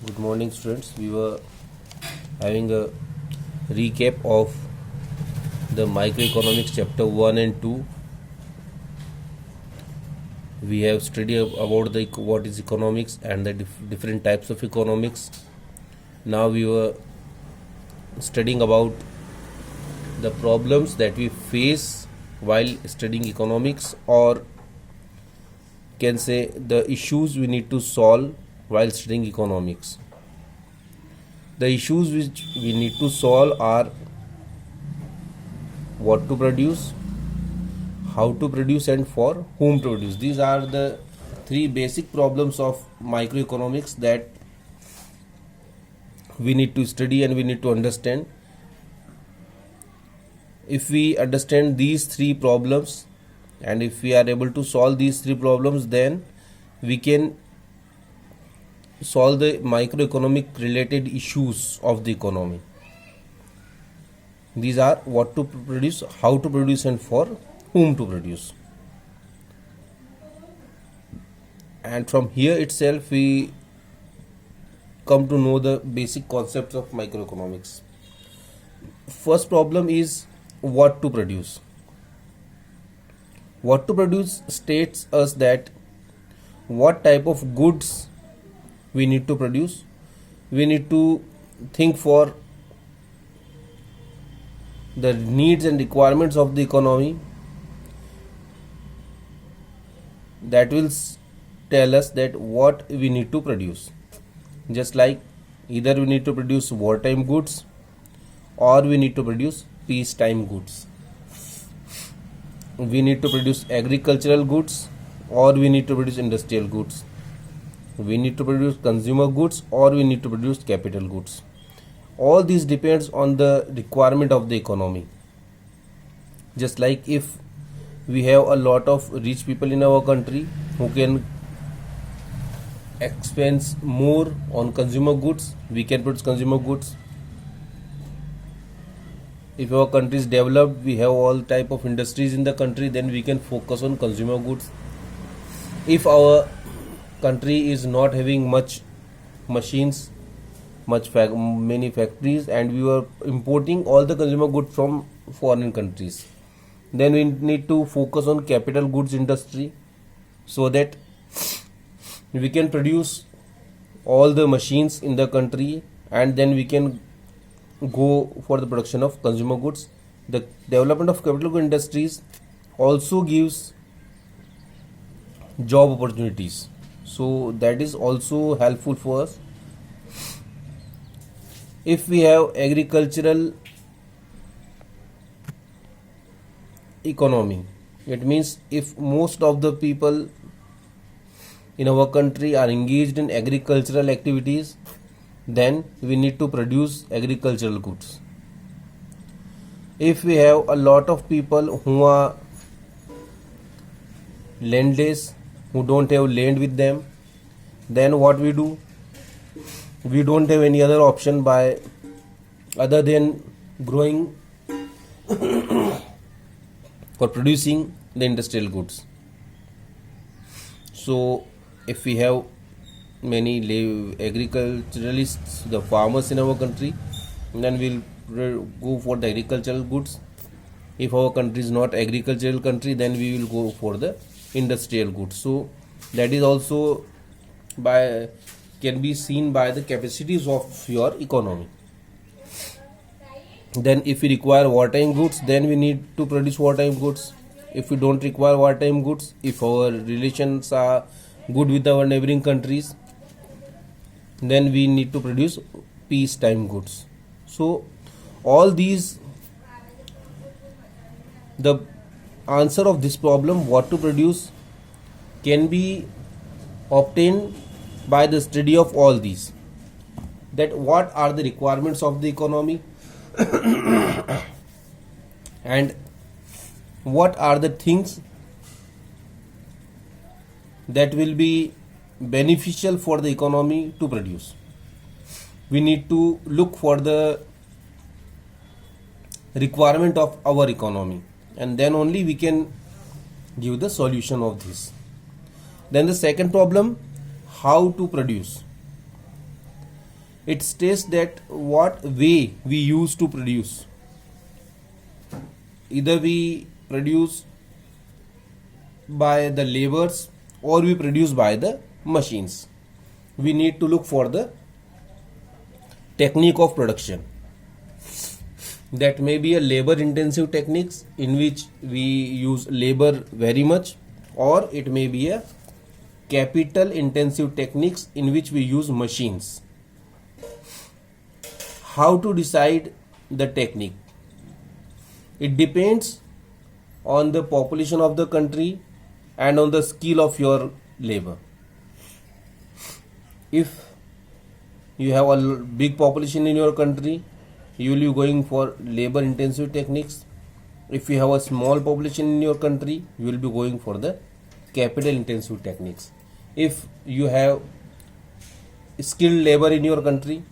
Good morning, students. We were having a recap of the microeconomics chapter 1 and 2. We have studied about the what is economics and the different types of economics. Now we were studying about the problems that we face while studying economics, or can say the issues we need to solve while studying economics. The issues which we need to solve are what to produce, how to produce, and for whom to produce. These are the three basic problems of microeconomics that we need to study and we need to understand. If we understand these three problems and if we are able to solve these three problems, then we can solve the microeconomic related issues of the economy. These are what to produce, how to produce, and for whom to produce. And from here itself we come to know the basic concepts of microeconomics. First problem is what to produce. What to produce states us that what type of goods we need to produce. We need to think for the needs and requirements of the economy. That will tell us that what we need to produce. Just like either we need to produce wartime goods or we need to produce peacetime goods. We need to produce agricultural goods or we need to produce industrial goods. We need to produce consumer goods or we need to produce capital goods. All these depends on the requirement of the economy. Just like if we have a lot of rich people in our country who can expense more on consumer goods, we can produce consumer goods. If our country is developed, we have all type of industries in the country, then we can focus on consumer goods. If our country is not having much machines, many factories, and we were importing all the consumer goods from foreign countries, then we need to focus on capital goods industry so that we can produce all the machines in the country and then we can go for the production of consumer goods. The development of capital good industries also gives job opportunities, so that is also helpful for us. If we have agricultural economy, it means if most of the people in our country are engaged in agricultural activities, then we need to produce agricultural goods. If we have a lot of people who are landless, who don't have land with them, then what we do? We don't have any other option by other than growing for producing the industrial goods. So if we have many agriculturalists, the farmers in our country, then we'll go for the agricultural goods. If our country is not agricultural country, then we will go for the industrial goods. So that is also can be seen by the capacities of your economy. Then if we require wartime goods, then we need to produce wartime goods. If we don't require wartime goods, if our relations are good with our neighboring countries, then we need to produce peacetime goods. So all these, the answer of this problem, what to produce, can be obtained by the study of all these. That what are the requirements of the economy and what are the things that will be beneficial for the economy to produce. We need to look for the requirement of our economy and then only we can give the solution of this. Then the second problem, how to produce. it states that what way we use to produce. Either we produce by the labors or we produce by the machines. We need to look for the technique of production. That may be a labor intensive techniques in which we use labor very much, or it may be a capital intensive techniques in which we use machines. How to decide the technique? It depends on the population of the country and on the skill of your labor. If you have a big population in your country, you will be going for labor intensive techniques. If you have a small population in your country, you will be going for the capital intensive techniques. If you have skilled labor in your country,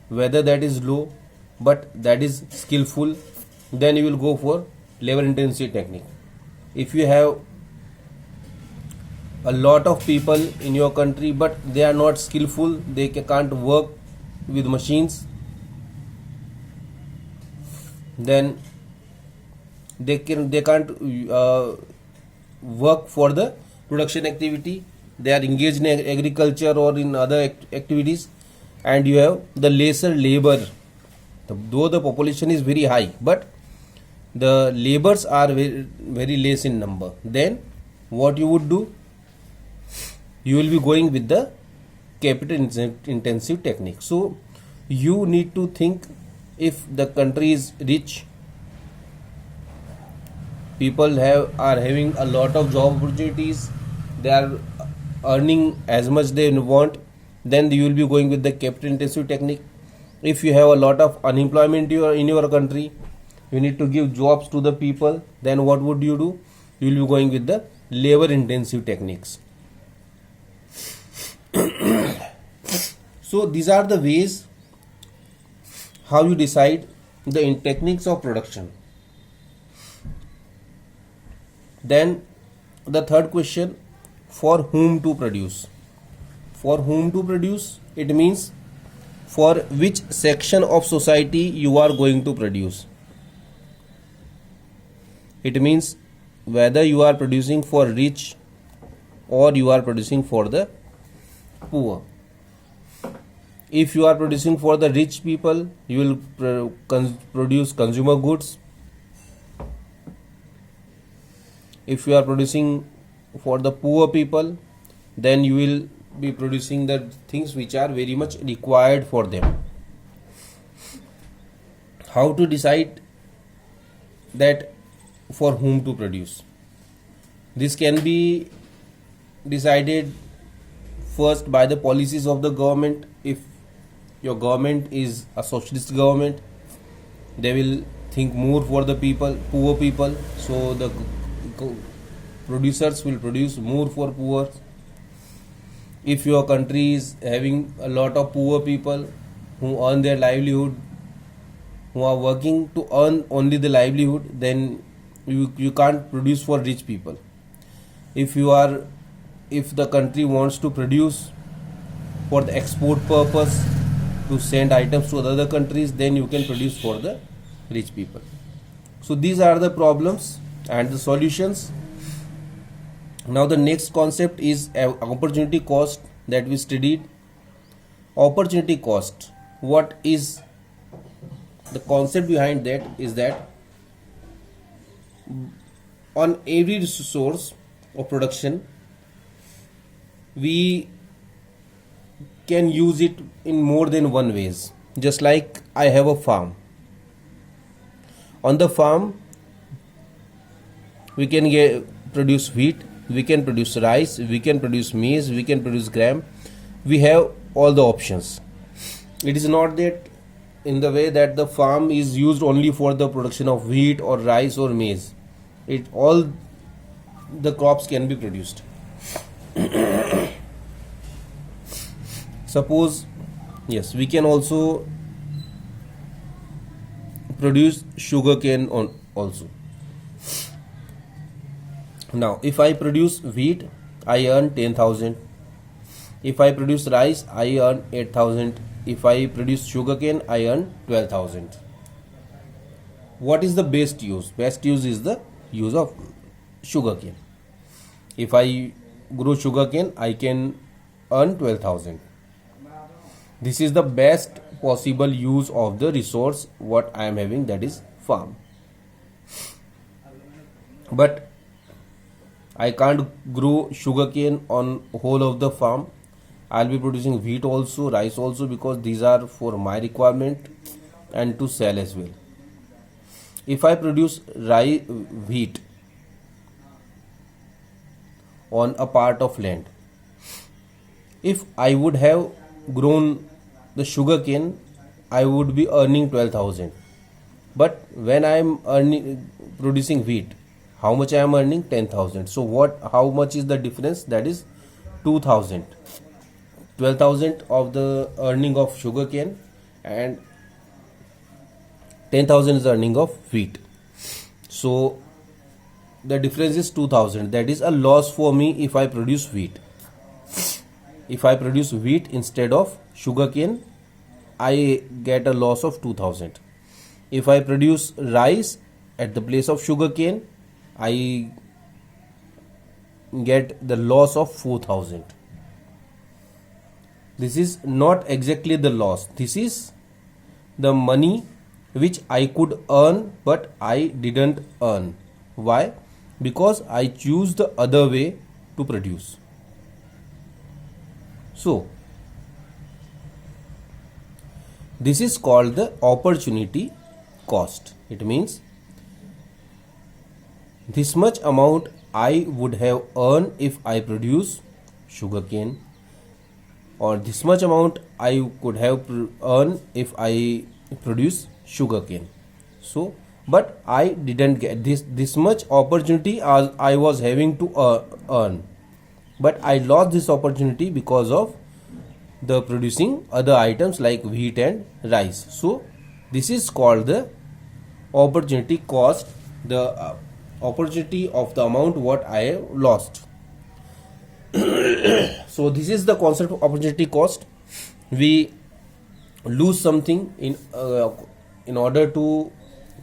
whether that is low but that is skillful, then you will go for labor intensive technique. If you have a lot of people in your country but they are not skillful, they can't work with machines, then they can't work for the production activity. They are engaged in agriculture or in other activities, and you have the lesser labor. Though the population is very high, but the labors are very less in number. Then what you would do? You will be going with the capital intensive technique. So you need to think, if the country is rich, people are having a lot of job opportunities, they are earning as much they want, then you will be going with the capital intensive technique. If you have a lot of unemployment in your country, you need to give jobs to the people, then what would you do? You will be going with the labor intensive techniques. So these are the ways how you decide the techniques of production. Then the third question, for whom to produce? For whom to produce? It means for which section of society you are going to produce. It means whether you are producing for rich or you are producing for the poor. If you are producing for the rich people, you will produce consumer goods. If you are producing for the poor people, then you will be producing the things which are very much required for them. How to decide that for whom to produce? This can be decided first by the policies of the government. If your government is a socialist government, they will think more for the people, poor people, so the producers will produce more for poor. If your country is having a lot of poor people who earn their livelihood, who are working to earn only the livelihood, then you can't produce for rich people. If the country wants to produce for the export purpose, to send items to other countries, then you can produce for the rich people. So these are the problems and the solutions. Now the next concept is opportunity cost that we studied. Opportunity cost, what is the concept behind that? Is that on every resource of production, we can use it in more than one ways. Just like I have a farm. On the farm, we can produce wheat, we can produce rice, we can produce maize, we can produce gram. We have all the options. It is not that in the way that the farm is used only for the production of wheat or rice or maize. All the crops can be produced. Suppose, yes, we can also produce sugarcane also. Now, if I produce wheat, I earn 10,000. If I produce rice, I earn 8,000. If I produce sugarcane, I earn 12,000. What is the best use? Best use is the use of sugarcane. If I grow sugarcane, I can earn 12,000. This is the best possible use of the resource what I am having, that is farm. But I can't grow sugarcane on whole of the farm. I'll be producing wheat also, rice also, because these are for my requirement and to sell as well. If I produce wheat on a part of land, if I would have grown the sugarcane, I would be earning 12,000. But when I am producing wheat, how much I am earning? 10,000. So how much is the difference? That is 2,000. 12,000 of the earning of sugarcane and 10,000 is earning of wheat. So the difference is 2,000. That is a loss for me if I produce wheat. If I produce wheat instead of sugarcane, I get a loss of 2,000. If I produce rice at the place of sugarcane, I get the loss of 4,000. This is not exactly the loss. This is the money which I could earn but I didn't earn. Why? Because I choose the other way to produce. So this is called the opportunity cost. It means this much amount I would have earned if I produce sugarcane, or this much amount I could have earned if I produce sugarcane. So, but I didn't get this much opportunity as I was having to earn, but I lost this opportunity because of the producing other items like wheat and rice. So this is called the opportunity cost, the opportunity of the amount what I have lost. So this is the concept of opportunity cost. We lose something in order to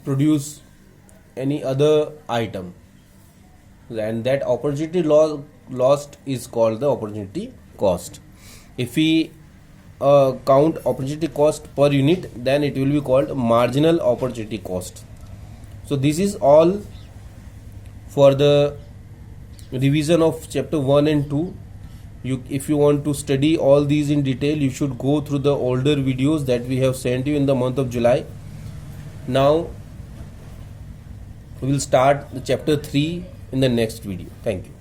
produce any other item, and that opportunity lost is called the opportunity cost. If we count opportunity cost per unit, then it will be called marginal opportunity cost. So this is all for the revision of chapter 1 and 2. If you want to study all these in detail, you should go through the older videos that we have sent you in the month of July. Now we will start the chapter 3 in the next video. Thank you.